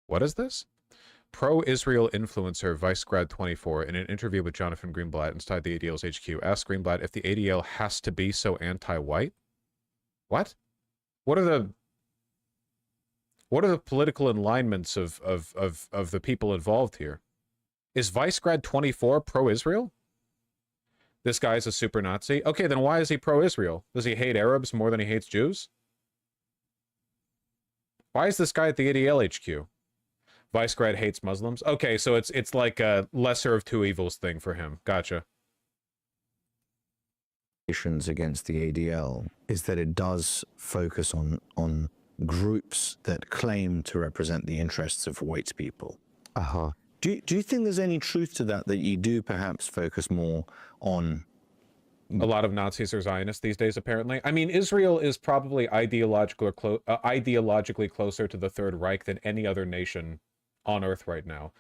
What is this? Pro-Israel influencer Vicegrad24 in an interview with Jonathan Greenblatt inside the ADL's HQ asked Greenblatt if the ADL has to be so anti-white. What? What are the political alignments of the people involved here? Is Vicegrad24 pro-Israel? This guy's a super Nazi? Okay, then why is he pro-Israel? Does he hate Arabs more than he hates Jews? Why is this guy at the ADL HQ? Vicegrad hates Muslims? Okay, so it's like a lesser of two evils thing for him. Gotcha. Against the ADL is that it does focus on groups that claim to represent the interests of white people. Do you think there's any truth to that you do perhaps focus more on? A lot of Nazis are Zionists these days, apparently. I mean, Israel is probably ideologically closer to the Third Reich than any other nation on Earth right now.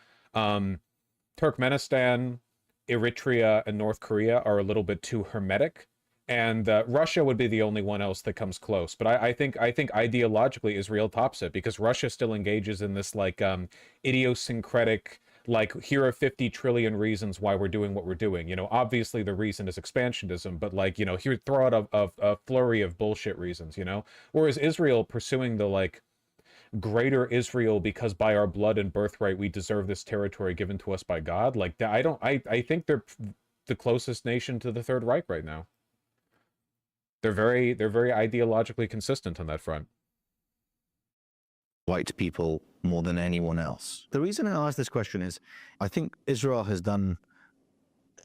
Turkmenistan, Eritrea, and North Korea are a little bit too hermetic, and Russia would be the only one else that comes close. But I think ideologically Israel tops it, because Russia still engages in this like idiosyncratic, like, here are 50 trillion reasons why we're doing what we're doing. You know, obviously the reason is expansionism, but like, you know, here, throw out a flurry of bullshit reasons, you know? Whereas Israel pursuing the like greater Israel because by our blood and birthright we deserve this territory given to us by God. Like, I think they're the closest nation to the Third Reich right now. They're very ideologically consistent on that front. White people more than anyone else. The reason I ask this question is, I think Israel has done,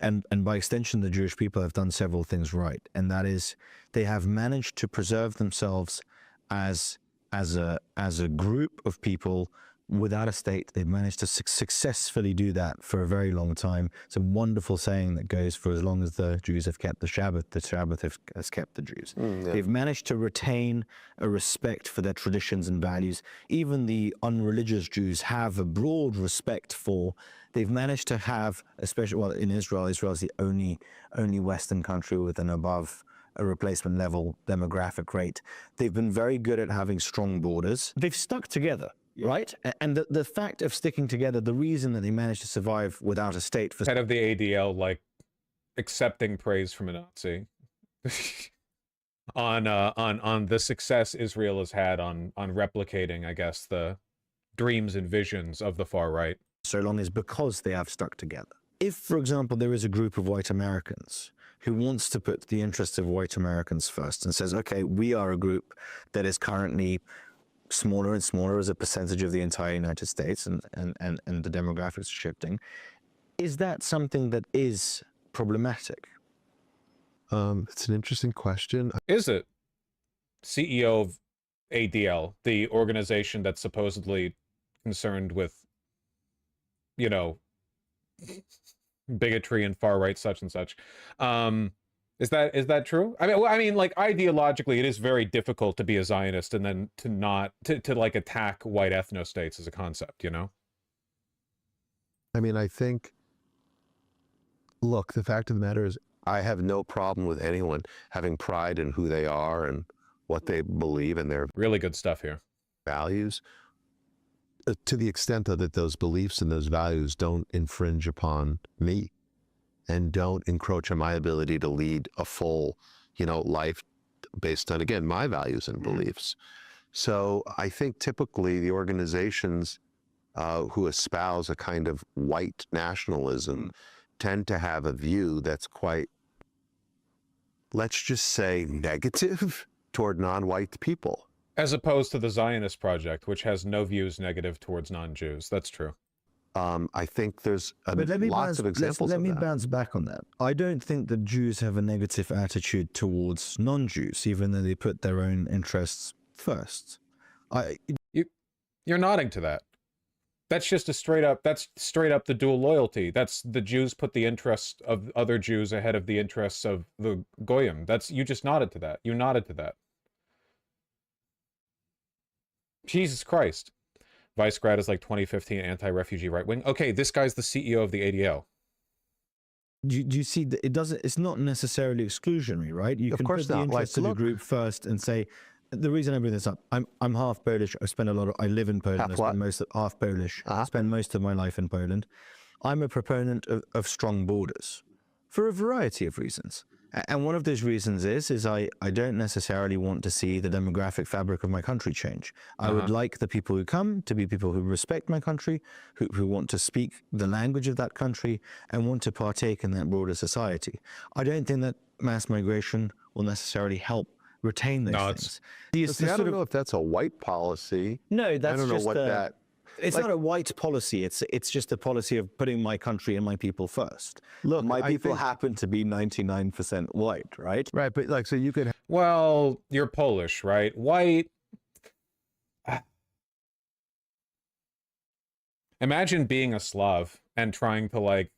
and by extension the Jewish people have done several things right, and that is they have managed to preserve themselves as a group of people without a state. They've managed to successfully do that for a very long time. It's a wonderful saying that goes, for as long as the Jews have kept the Sabbath has kept the Jews. Yeah. They've managed to retain a respect for their traditions and values. Even the unreligious Jews have a broad respect for. They've managed to have, especially, well, in Israel is the only Western country with an above a replacement level demographic rate. They've been very good at having strong borders. They've stuck together. Right? And the fact of sticking together, the reason that they managed to survive without a state for... Head of the ADL, like, accepting praise from a Nazi on the success Israel has had on replicating, I guess, the dreams and visions of the far right. So long as because they have stuck together. If, for example, there is a group of white Americans who wants to put the interests of white Americans first and says, okay, we are a group that is currently smaller and smaller as a percentage of the entire United States, and the demographics are shifting. Is that something that is problematic? It's an interesting question. Is it? CEO of ADL, the organization that's supposedly concerned with, you know, bigotry and far right such and such. Is that true? I mean, like, ideologically, it is very difficult to be a Zionist and then to not like attack white ethnostates as a concept, you know? I mean, I think, look, the fact of the matter is, I have no problem with anyone having pride in who they are and what they believe and their really good stuff here. Values, to the extent that those beliefs and those values don't infringe upon me and don't encroach on my ability to lead a full, you know, life based on, again, my values and beliefs. So I think typically the organizations who espouse a kind of white nationalism tend to have a view that's quite, let's just say, negative toward non-white people. As opposed to the Zionist project, which has no views negative towards non-Jews. That's true. I think there's lots of examples of that. Let me bounce back on that. I don't think that Jews have a negative attitude towards non-Jews, even though they put their own interests first. You're nodding to that. That's just that's straight up the dual loyalty. That's the Jews put the interests of other Jews ahead of the interests of the Goyim. You just nodded to that. You nodded to that. Jesus Christ. Vicegrad is like 2015 anti-refugee right-wing. Okay, this guy's the CEO of the ADL. Do you see that it's not necessarily exclusionary, right? You can put the interests of a group first and say, the reason I bring this up, I'm half Polish. I live in Poland. Half I what? spend half Polish. I spend most of my life in Poland. I'm a proponent of strong borders for a variety of reasons. And one of those reasons is I don't necessarily want to see the demographic fabric of my country change. I would like the people who come to be people who respect my country, who want to speak the language of that country and want to partake in that broader society. I don't think that mass migration will necessarily help retain those things. See, I don't know if that's a white policy. No, that's I don't know just what that. It's not a white policy. It's just a policy of putting my country and my people first. Look, my I people think- happen to be 99% white, right? Right, but like, so you could. Well, you're Polish, right? White. Imagine being a Slav and trying to like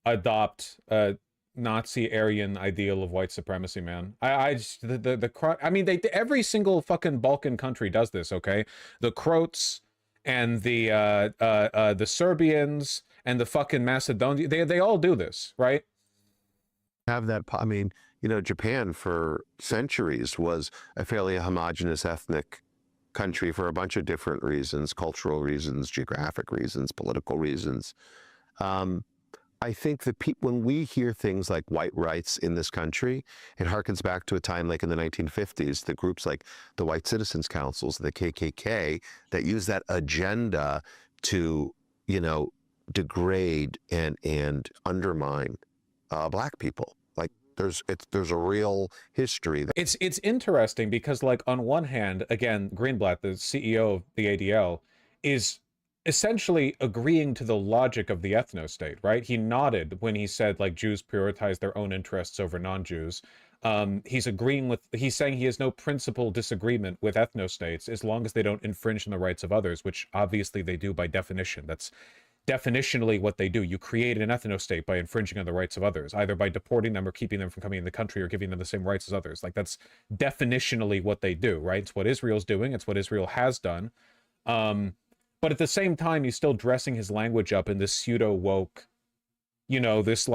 adopt a Nazi Aryan ideal of white supremacy, man. I just I mean, every single fucking Balkan country does this, okay? The Croats and the Serbians and the fucking Macedonians, they all do this, right? Have that. I mean, you know, Japan for centuries was a fairly homogenous ethnic country for a bunch of different reasons, cultural reasons, geographic reasons, political reasons. I think that when we hear things like white rights in this country, it harkens back to a time like in the 1950s, the groups like the White Citizens Councils, the KKK, that use that agenda to, you know, degrade and undermine Black people. Like there's a real history. It's interesting because, like, on one hand, again, Greenblatt, the CEO of the ADL, is essentially agreeing to the logic of the ethnostate, right? He nodded when he said, like, Jews prioritize their own interests over non-Jews. He's saying he has no principal disagreement with ethnostates as long as they don't infringe on the rights of others, which obviously they do by definition. That's definitionally what they do. You create an ethnostate by infringing on the rights of others, either by deporting them or keeping them from coming in the country or giving them the same rights as others. Like, that's definitionally what they do, right? It's what Israel's doing. It's what Israel has done. But at the same time, he's still dressing his language up in this pseudo woke, you know, this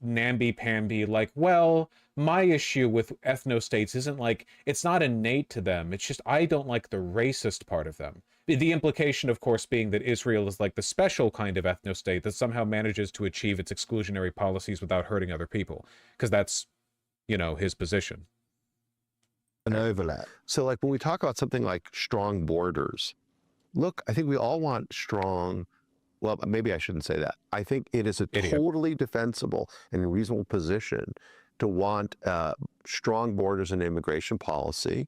namby-pamby, like, well, my issue with ethnostates isn't like, it's not innate to them. It's just, I don't like the racist part of them. The implication, of course, being that Israel is like the special kind of ethnostate that somehow manages to achieve its exclusionary policies without hurting other people. Because that's, you know, his position. An overlap. So like when we talk about something like strong borders, look, I think we all want strong, well, maybe I shouldn't say that. I think it is a totally defensible and reasonable position to want strong borders and immigration policy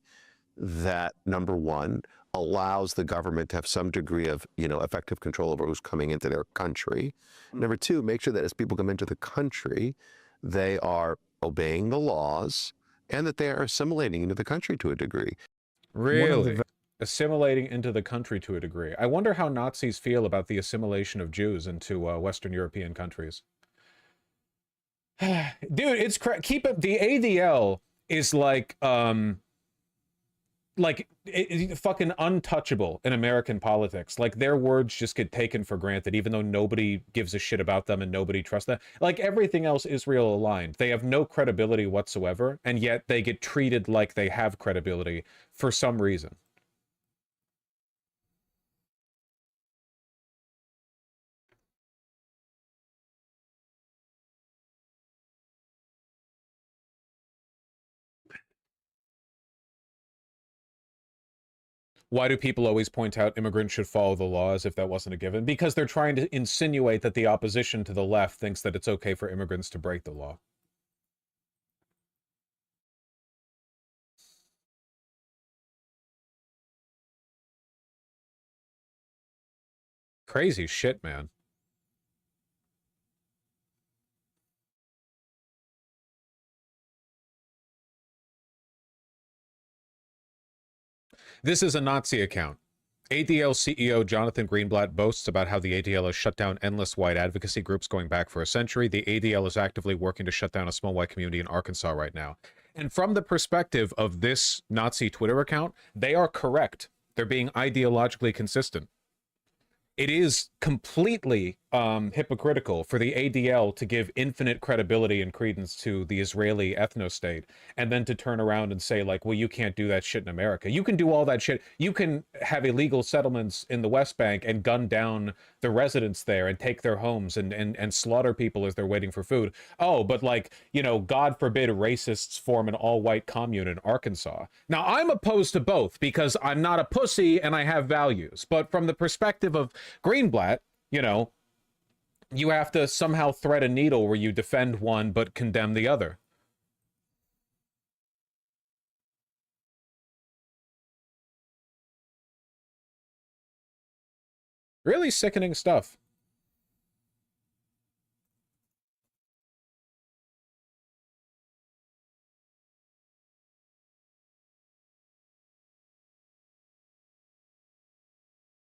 that, number one, allows the government to have some degree of, you know, effective control over who's coming into their country. Number two, make sure that as people come into the country, they are obeying the laws and that they are assimilating into the country to a degree. Really? Assimilating into the country to a degree. I wonder how Nazis feel about the assimilation of Jews into Western European countries. Dude, it's keep it. The ADL is like fucking untouchable in American politics. Like, their words just get taken for granted, even though nobody gives a shit about them and nobody trusts them. Like, everything else Israel aligned. They have no credibility whatsoever, and yet they get treated like they have credibility for some reason. Why do people always point out immigrants should follow the law as if that wasn't a given? Because they're trying to insinuate that the opposition to the left thinks that it's okay for immigrants to break the law. Crazy shit, man. This is a Nazi account. ADL CEO Jonathan Greenblatt boasts about how the ADL has shut down endless white advocacy groups going back for a century. The ADL is actively working to shut down a small white community in Arkansas right now. And from the perspective of this Nazi Twitter account, they are correct. They're being ideologically consistent. It is completely hypocritical for the ADL to give infinite credibility and credence to the Israeli ethnostate, and then to turn around and say, like, well, you can't do that shit in America. You can do all that shit. You can have illegal settlements in the West Bank and gun down the residents there and take their homes and slaughter people as they're waiting for food. Oh, but like, you know, God forbid racists form an all-white commune in Arkansas. Now, I'm opposed to both because I'm not a pussy and I have values. But from the perspective of Greenblatt, you know, you have to somehow thread a needle where you defend one but condemn the other. Really sickening stuff.